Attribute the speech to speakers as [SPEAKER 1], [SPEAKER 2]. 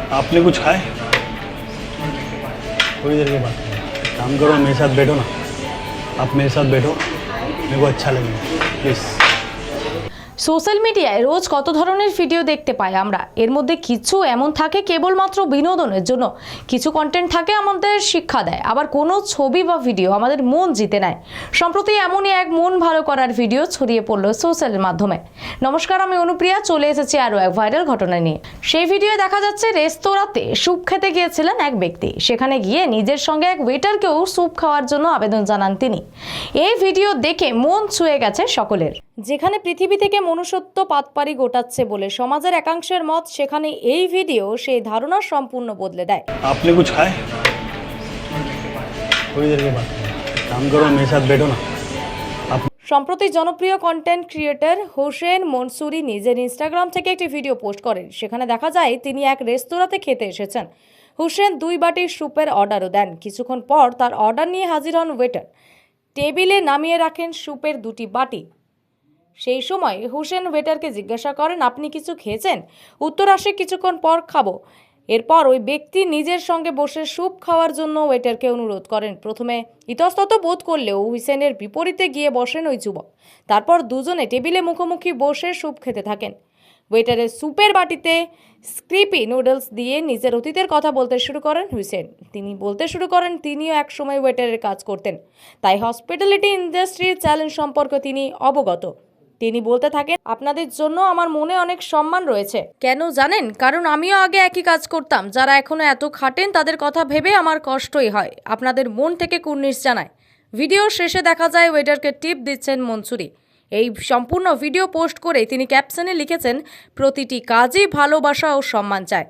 [SPEAKER 1] आपने कुछ खाए? थोड़ी देर के बाद काम करो, मेरे साथ बैठो ना। आप मेरे साथ बैठो, मेरे को अच्छा लगेगा प्लीज़।
[SPEAKER 2] সোশ্যাল মিডিয়ায় রোজ কত ধরনের ভিডিও দেখতে পাই আমরা। এর মধ্যে কিছু এমন থাকে কেবলমাত্র বিনোদনের জন্য, কিছু কন্টেন্ট থাকে আমাদের শিক্ষা দেয়, আবার কোনো ছবি বা ভিডিও আমাদের মন জিতে নেয়। সম্প্রতি এমনই এক মন ভালো করার ভিডিও ছড়িয়ে পড়লো সোশ্যাল মাধ্যমে। নমস্কার, আমি অনুপ্রিয়া, চলে এসেছি আরও এক ভাইরাল ঘটনা নিয়ে। সেই ভিডিও দেখা যাচ্ছে রেস্তোরাঁতে স্যুপ খেতে গিয়েছিলেন এক ব্যক্তি। সেখানে গিয়ে নিজের সঙ্গে এক ওয়েটারকেও স্যুপ খাওয়ার জন্য আবেদন জানান তিনি। এই ভিডিও দেখে মন ছুঁয়ে গেছে সকলের। যেখানে পৃথিবী থেকে মনুষ্যত্ব পাতপাড়ি গোটাচ্ছে বলে সমাজের একাংশের মত, সেখানে এই ভিডিও সেই ধারণা সম্পূর্ণ বদলে দেয়।
[SPEAKER 1] आपने कुछ खाए? थोड़ी देर के बाद काम करो, मेरे साथ बैठो ना।
[SPEAKER 2] সম্প্রতি জনপ্রিয় কন্টেন্ট ক্রিয়েটর হোসেন মনসুরি নিজের ইনস্টাগ্রাম থেকে একটি ভিডিও পোস্ট করেন। সেখানে দেখা যায় তিনি এক রেস্তোরাঁতে খেতে এসেছেন। হোসেন 2 বাটি স্যুপের অর্ডারও দেন। কিছুক্ষণ পর তার অর্ডার নিয়ে হাজির হন ওয়েটার। টেবিলে নামিয়ে রাখেন স্যুপের 2টি বাটি। সেই সময় হোসেন ওয়েটারকে জিজ্ঞাসা করেন, আপনি কিছু খেয়েছেন? উত্তর আসে, কিছুক্ষণ পর খাবো। এরপর ওই ব্যক্তি নিজের সঙ্গে বসে স্যুপ খাওয়ার জন্য ওয়েটারকে অনুরোধ করেন। প্রথমে ইতস্তত বোধ করলেও হোসেনের বিপরীতে গিয়ে বসেন ওই যুবক। তারপর দুজনে টেবিলে মুখোমুখি বসে স্যুপ খেতে থাকেন। ওয়েটারের স্যুপের বাটিতে স্ক্রিপি নুডলস দিয়ে নিজের অতীতের কথা বলতে শুরু করেন হোসেন। তিনি বলতে শুরু করেন তিনিও একসময় ওয়েটারের কাজ করতেন, তাই হসপিটালিটি ইন্ডাস্ট্রির চ্যালেঞ্জ সম্পর্কে তিনি অবগত। তিনি বলতে থাকেন, আপনাদের জন্য আমার মনে অনেক সম্মান রয়েছে। কেন জানেন? কারণ আমিও আগে একই কাজ করতাম। যারা এখনো এত খাটেন তাদের কথা ভেবে আমার কষ্টই হয়। আপনাদের মন থেকে কুর্নিশ জানায়। ভিডিও শেষে দেখা যায় ওয়েটারকে টিপ দিচ্ছেন মনসুরি। এই সম্পূর্ণ ভিডিও পোস্ট করে তিনি ক্যাপশনে লিখেছেন, প্রতিটি কাজই ভালোবাসা ও সম্মান চায়।